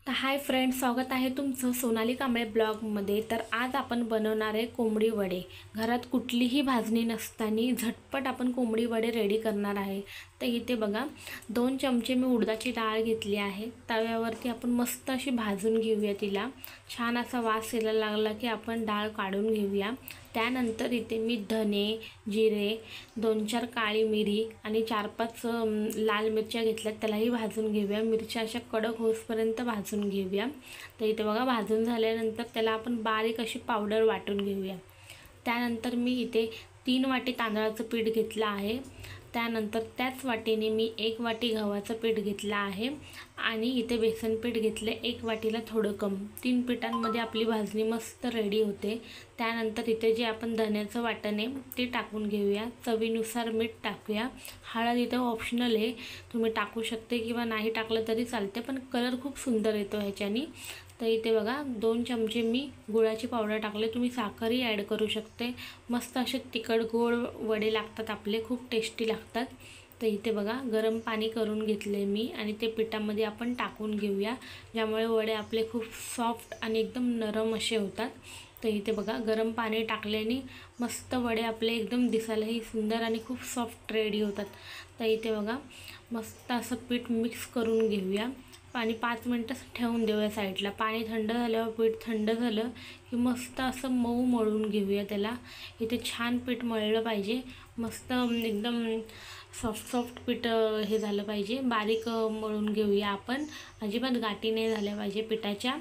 तर hi friends, स्वागत आहे तुमचं सोनाली कांबळे ब्लॉगमध्ये। तर आज आपण बनवणार आहे कोंबडी वडे। घरात कुठलीही भाजणी नसताना झटपट आपण कोंबडी वडे रेडी करणार आहे। तर इथे बघा 2 चमचे मी उडदाची डाळ घेतली आहे। तव्यावरती आपण मस्त अशी भाजून घेऊया तिला। छान असा वास यायला लागला की आपण डाळ काढून घेऊया। त्यानंतर इथे मी धने, जिरे, 2-4 काळी मिरी आणि 4-5 लाल मिरच्या घेतल्यात, त्यालाही भाजून घेऊया। मिरच्या अशा कडक होईपर्यंत भाजून घेऊया। तर इथे बघा भाजून झाल्यानंतर त्याला आपण बारीक अशी पावडर वाटून घेऊया। त्यानंतर मी इथे 3 वाटी तांदळाचं पीठ घेतलं आहे। त्यानंतर त्याच वाटीने मी 1 वाटी गव्हाचं पीठ घेतलं आहे आणि इथे बेसन पीठ घेतले 1 वाटीला थोडं कम। 3 पिठांमध्ये आपली भाजणी मस्त रेडी होते। त्यानंतर इथे जे आपण धण्याचं वाटण आहे ते टाकून घेऊया। चवीनुसार मीठ टाकूया। हळद इथे ऑप्शनल आहे, तुम्ही टाकू शकते किंवा नाही टाकलं तरी चालते, पण कलर खूप सुंदर येतो ह्याच्यानी। तर इथे बघा 2 चमचे मी गुळाची पावडर टाकले, तुम्ही साखरही ॲड करू शकते। मस्त असे तिखट गोड वडे लागतात आपले, खूप टेस्टी लागतात। तर इथे बघा गरम पाणी करून घेतले मी आणि ते पिठामध्ये आपण टाकून घेऊया, ज्यामुळे वडे आपले खूप सॉफ्ट आणि एकदम नरम असे होतात। तर इथे बघा गरम पाणी टाकल्याने मस्त वडे आपले एकदम दिसायलाही सुंदर आणि खूप सॉफ्ट रेडी होतात। तर इथे बघा मस्त असं पीठ मिक्स करून घेऊया आणि 5 मिनटं ठेवून देऊया साईडला। पाणी थंड झाल्यावर पीठ थंड झालं की मस्त असं मऊ मळून घेऊया त्याला। इथे छान पीठ मळलं पाहिजे, मस्त एकदम सॉफ्ट पीठ हे झालं पाहिजे। बारीक मळून घेऊया आपण, अजिबात गाठी नाही झाल्या पाहिजे पिठाच्या।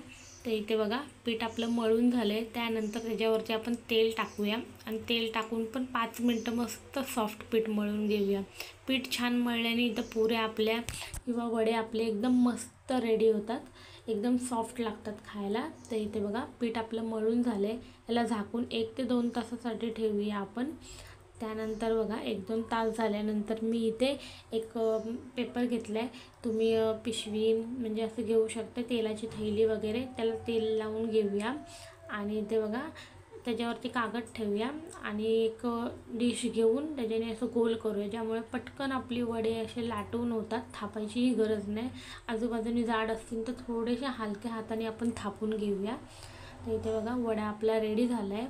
तर इथे बघा पीठ आपलं मळून झालं आहे। त्यानंतर त्याच्यावरती आपण तेल टाकूया आणि तेल टाकून पण 5 मिनटं मस्त सॉफ्ट पीठ मळून घेऊया। पीठ छान मळल्याने इथं पुऱ्या आपल्या किंवा वडे आपले एकदम मस्त रेडी होतात, एकदम सॉफ्ट लागतात खायला। तर इथे बघा पीठ आपलं मळून झालं आहे, याला झाकून 1 ते 2 तासासाठी ठेवूया आपण। त्यानंतर बघा 1-2 तास झाल्यानंतर मी इथे एक पेपर घेतला आहे, तुम्ही पिशवी म्हणजे असं घेऊ शकता, तेलाची थैली वगैरे, त्याला तेल लावून घेऊया आणि इथे बघा त्याच्यावरती कागद ठेवूया आणि एक डिश घेऊन त्याच्याने असं गोल करूया, ज्यामुळे पटकन आपली वडे असे लाटून होतात, थापायचीही गरज नाही। आजूबाजूनी जाड असतील तर थोडेसे हलक्या हाताने आपण थापून घेऊया। तर इथे बघा वडा आपला रेडी झाला आहे।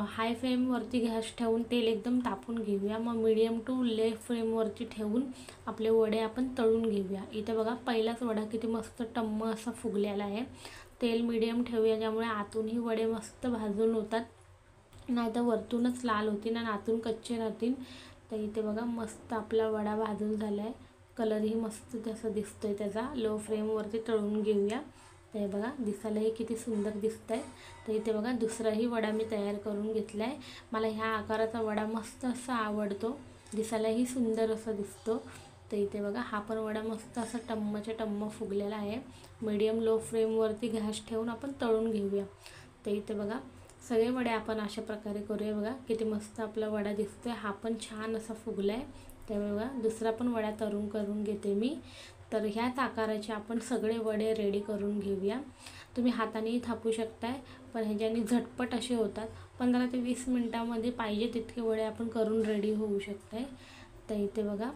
हाय फ्लेमवरती गॅस ठेवून तेल एकदम तापून घेऊया, मग मीडियम टू लो फ्लेमवरती ठेवून आपले वडे आपण तळून घेऊया। इथे बघा पहिलाच वडा किती मस्त टम्म असा फुगलेला आहे। तेल मीडियम ठेवूया, ज्यामुळे आतूनही वडे मस्त भाजून होतात, नाही तर वरतूनच लाल होतील आणि आतून कच्चे राहतील। तर इथे बघा मस्त आपला वडा भाजून झाला आहे, कलरही मस्त तसं दिसतो आहे त्याचा। लो फ्लेमवरती तळून घेऊया। ते बघा दिसायलाही किती सुंदर दिसत आहे। तर इथे बघा दुसराही वडा मी तयार करून घेतला आहे। मला ह्या आकाराचा वडा मस्त असा आवडतो, दिसायलाही सुंदर असा दिसतो। तर इथे बघा हा पण वडा मस्त असा टम्मच्या टम्म फुगलेला आहे। मीडियम लो फ्लेमवरती गॅस ठेवून आपण तळून घेऊया। तर इथे बघा सगळे वडे आपण अशा प्रकारे करूया। बघा किती मस्त आपला वडा दिसतोय, हा पण छान असा फुगला आहे। त्यामुळे बघा दुसरा पण वडा तळून करून घेते मी। तर ह्याच आकाराचे आपण सगळे वडे रेडी करून घेऊया। तुम्ही हातानेही थापू शकताय, पण ह्याच्याने झटपट असे होतात। 15 ते 20 मिनटामध्ये पाहिजे तितके वडे आपण करून रेडी होऊ शकताय। तर इथे बघा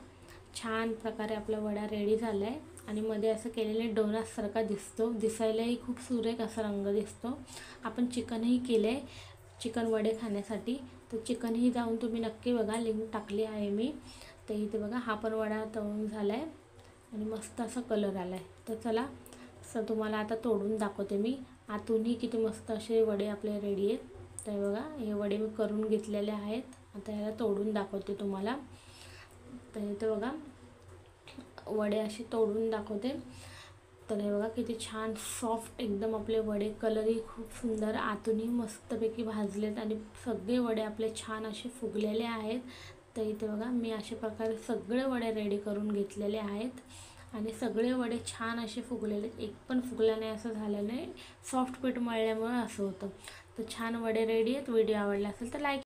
छान प्रकारे आपला वडा रेडी झाला आहे आणि मध्ये असं केलेले डोनासारखा दिसतो, दिसायलाही खूप सुरेख असा रंग दिसतो। आपण चिकनही केलं आहे, चिकन वडे खाण्यासाठी, तर चिकनही जाऊन तुम्ही नक्की बघा, लिंक टाकली आहे मी। तर इथे बघा हा पण वडा तळून झाला आहे आणि मस्त असा कलर आला आहे। तर चला तुम्हाला आता तोडून दाखवते मी, आतूनही किती मस्त असे वडे आपले रेडी आहेत। तर बघा हे वडे मी करून घेतलेले आहेत, आता याला तोडून दाखवते तुम्हाला। तर इथे बघा वडे असे तोडून दाखवते। तर हे बघा किती छान सॉफ्ट एकदम आपले वडे, कलरही खूप सुंदर, आतूनही मस्तपैकी भाजलेत आणि सगळे वडे आपले छान असे फुगलेले आहेत। तर इथे बघा मी अशा प्रकारे सगळे वडे रेडी करून घेतलेले आहेत आणि सगळे वडे छान असे फुगलेले, एक पण फुगला नाही असं झालं नाही, सॉफ्ट पीठ मळल्यामुळे असं होतं। तर छान वडे रेडी आहेत। व्हिडिओ आवडला असेल तर लाईक